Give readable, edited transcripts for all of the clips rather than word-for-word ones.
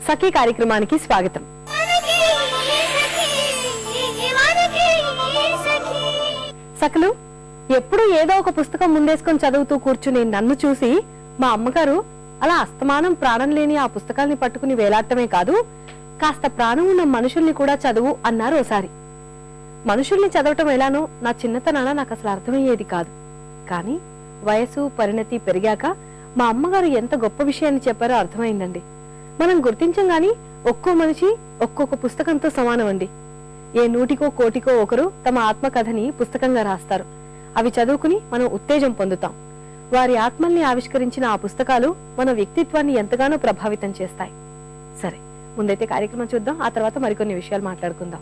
సఖీ కార్యక్రమానికి స్వాగతం. సఖలు, ఎప్పుడు ఏదో ఒక పుస్తకం ముందేసుకొని చదువుతూ కూర్చుని నన్ను చూసి మా అమ్మగారు అలా అస్తమానం ప్రాణం లేని ఆ పుస్తకాల్ని పట్టుకుని వేలాడటమే కాదు, కాస్త ప్రాణం ఉన్న మనుషుల్ని కూడా చదువు అన్నారు ఓసారి. మనుషుల్ని చదవటం ఎలానో నా చిన్నతనాన నాకు అసలు అర్థమయ్యేది కాదు. కానీ వయసు పరిణతి పెరిగాక మా అమ్మగారు ఎంత గొప్ప విషయాన్ని చెప్పారో అర్థమైందండి. మనం గుర్తించం గాని ఒక్కో మనిషి ఒక్కొక్క పుస్తకంతో సమానం అండి. ఏ నూటికో కోటికో ఒకరు తమ ఆత్మకథని పుస్తకంగా రాస్తారు. అవి చదువుకుని మనం ఉత్తేజం పొందుతాం. వారి ఆత్మల్ని ఆవిష్కరించిన ఆ పుస్తకాలు మన వ్యక్తిత్వాన్ని ఎంతగానో ప్రభావితం చేస్తాయి. సరే, ముందైతే కార్యక్రమం చూద్దాం, ఆ తర్వాత మరికొన్ని విషయాలు మాట్లాడుకుందాం.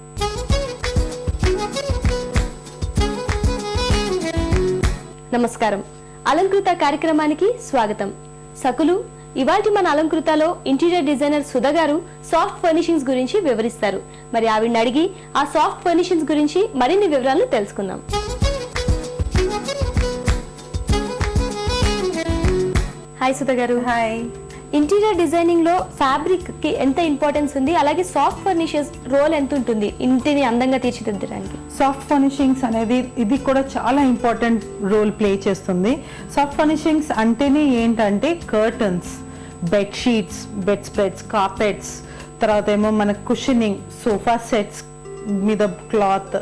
నమస్కారం. అలంకృత కార్యక్రమానికి స్వాగతం. సకులు, ఇవాల్టి మన అలంకృతలో ఇంటీరియర్ డిజైనర్ సుధ గారు సాఫ్ట్ ఫర్నిషింగ్స్ గురించి వివరిస్తారు. మరి ఆవిడని అడిగి ఆ సాఫ్ట్ ఫర్నిషింగ్స్ గురించి మరిన్ని వివరాలను తెలుసుకుందాం. హాయ్ సుధ గారు. హాయ్. ఇంటీరియర్ డిజైనింగ్ లో ఫ్యాబ్రిక్ కి ఎంత ఇంపార్టెన్స్ ఉంది, అలాగే సాఫ్ట్ ఫర్నిషర్స్ రోల్ ఎంత ఉంటుంది ఇంటిని అందంగా తీర్చిదిద్దడానికి? సాఫ్ట్ ఫర్నిషింగ్స్ అనేది ఇది కూడా చాలా ఇంపార్టెంట్ రోల్ ప్లే చేస్తుంది. సాఫ్ట్ ఫర్నిషింగ్స్ అంటేనే ఏంటంటే curtains, bedsheets, bed spreads, carpets, తర్వాత ఏమో మనకి కుషనింగ్, సోఫా సెట్స్ మీద క్లాత్,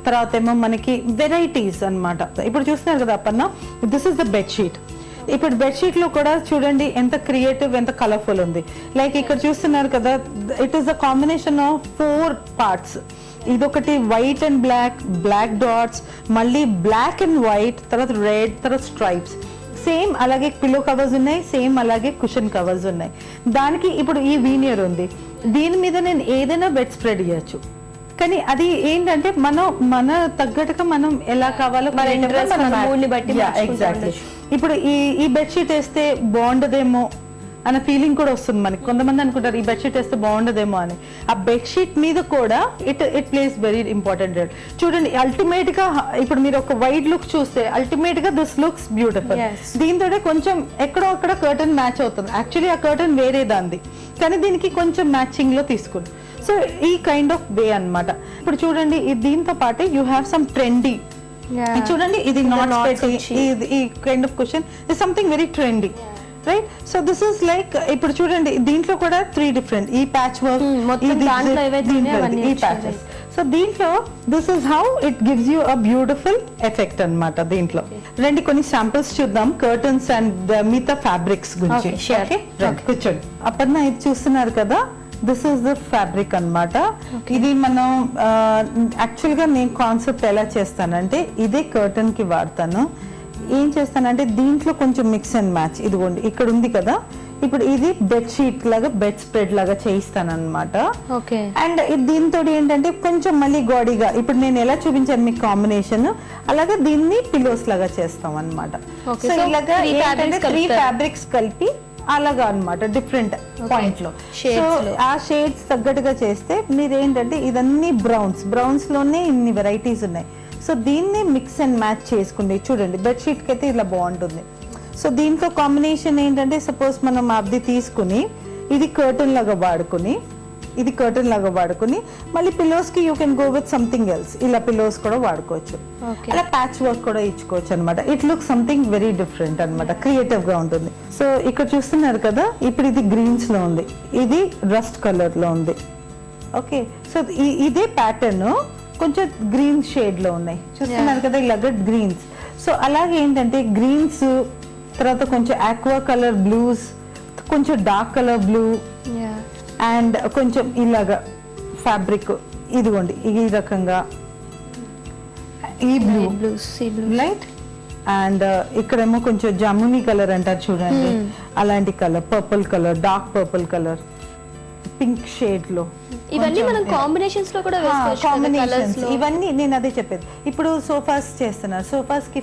తర్వాత ఏమో మనకి వెరైటీస్ అన్నమాట. ఇప్పుడు చూస్తున్నారు కదా Appanna, this is the bedsheet. ఇప్పుడు బెడ్షీట్ లో కూడా చూడండి ఎంత క్రియేటివ్, ఎంత కలర్ఫుల్ ఉంది. లైక్ ఇక్కడ చూస్తున్నారు కదా, it is a combination of 4 parts. ఇదొకటి white and black, black dots, మళ్ళీ బ్లాక్ అండ్ వైట్, తర్వాత రెడ్, తర్వాత స్ట్రైప్స్. సేమ్ అలాగే పిల్లో కవర్స్ ఉన్నాయి, సేమ్ అలాగే కుషన్ కవర్స్ ఉన్నాయి. దానికి ఇప్పుడు ఈ వీనియర్ ఉంది, దీని మీద నేను ఏదైనా బెడ్ స్ప్రెడ్ ఇవ్వచ్చు. కానీ అది ఏంటంటే మన తగ్గట్టుగా మనం ఎలా కావాలో ఎగ్జాక్ట్లీ. ఇప్పుడు ఈ బెడ్షీట్ వేస్తే బాగుండదేమో అన్న ఫీలింగ్ కూడా వస్తుంది మనకి. కొంతమంది అనుకుంటారు ఈ బెడ్షీట్ వేస్తే బాగుండదేమో అని. ఆ బెడ్షీట్ మీద కూడా it plays very important role. చూడండి, అల్టిమేట్ గా ఇప్పుడు మీరు ఒక వైడ్ లుక్ చూస్తే అల్టిమేట్ గా దిస్ లుక్స్ బ్యూటిఫుల్. దీంతో కొంచెం ఎక్కడో అక్కడ కర్టన్ మ్యాచ్ అవుతుంది. యాక్చువల్లీ ఆ కర్టన్ వేరే దాంది, కానీ దీనికి కొంచెం మ్యాచింగ్ లో తీసుకుంది. సో ఈ కైండ్ ఆఫ్ వే అన్నమాట. ఇప్పుడు చూడండి, దీంతో పాటు యూ హ్యావ్ సమ్ ట్రెండీ. చూడండి, ఇది నాట్ ఈ kind of question is something very trendy, right? So this is like, ఇప్పుడు చూడండి దీంట్లో కూడా 3 డిఫరెంట్, ఈ ప్యాచ్ వర్క్, ఈ ప్యాచెస్. సో దీంట్లో this is how it gives you a beautiful effect అన్నమాట. దీంట్లో రండి కొన్ని శాంపిల్స్ చూద్దాం కర్టన్స్ అండ్ మిగతా ఫ్యాబ్రిక్స్ గురించి. కూర్చోండి అప్పన్న. ఇది చూస్తున్నారు కదా, దిస్ ఇస్ ద ఫ్యాబ్రిక్ అన్నమాట. ఇది మనం యాక్చువల్ గా నేను కాన్సెప్ట్ ఎలా చేస్తానంటే, ఇదే కర్టన్ కి వాడతాను. ఏం చేస్తానంటే దీంట్లో కొంచెం మిక్స్ అండ్ మ్యాచ్. ఇదిగోండి ఇక్కడ ఉంది కదా, ఇప్పుడు ఇది బెడ్ షీట్ లాగా, బెడ్ స్ప్రెడ్ లాగా చేయిస్తాను అనమాట. అండ్ దీంతో ఏంటంటే కొంచెం మళ్ళీ గోడిగా, ఇప్పుడు నేను ఎలా చూపించాను మీకు కాంబినేషన్, అలాగే దీన్ని పిల్లోస్ లాగా చేస్తాం అనమాట. సో ఇలాగా 3 ఫ్యాబ్రిక్స్ కలిపి అలాగా అన్నమాట, డిఫరెంట్ పాయింట్ లో. సో ఆ షేడ్స్ తగ్గట్టుగా చేస్తే మీరు ఏంటంటే ఇదన్నీ బ్రౌన్స్ లోనే ఇన్ని వెరైటీస్ ఉన్నాయి. సో దీన్ని మిక్స్ అండ్ మ్యాచ్ చేసుకుంది. చూడండి బెడ్షీట్ కి అయితే ఇలా బాగుంటుంది. సో దీంట్లో కాంబినేషన్ ఏంటంటే, సపోజ్ మనం అది తీసుకుని ఇది కర్టన్ లాగా వాడుకుని మళ్ళీ పిల్లోస్ కి you can go with something else. ఇలా పిల్లోస్ కూడా వాడుకోవచ్చు, అలా ప్యాచ్ వర్క్ కూడా ఇచ్చుకోవచ్చు అనమాట. It look something very different అనమాట, క్రియేటివ్ గా ఉంటుంది. సో ఇక్కడ చూస్తున్నారు కదా, ఇప్పుడు ఇది గ్రీన్స్ లో ఉంది, ఇది రస్ట్ కలర్ లో ఉంది. ఓకే, సో ఇదే ప్యాటర్న్ కొంచెం గ్రీన్ షేడ్ లో ఉన్నాయి, చూస్తున్నారు కదా ఇలాగ గ్రీన్స్. సో అలాగే ఏంటంటే గ్రీన్స్, తర్వాత కొంచెం ఆక్వా కలర్ బ్లూస్, కొంచెం డార్క్ కలర్ బ్లూ, అండ్ కొంచెం ఇలాగా ఫ్యాబ్రిక్ ఇదిగోండి ఈ రకంగా ఈ బ్లూ లైట్, అండ్ ఇక్కడేమో కొంచెం జామునీ కలర్ అంటారు చూడండి, అలాంటి colour, purple colour, dark purple colour, pink shade లో. ఇవన్నీ మనం కాంబినేషన్స్ లో కూడా వేసుకోవచ్చు. ఇవన్నీ నేను అదే చెప్పేది. ఇప్పుడు సోఫాస్ చేస్తున్నారు, సోఫాస్ కి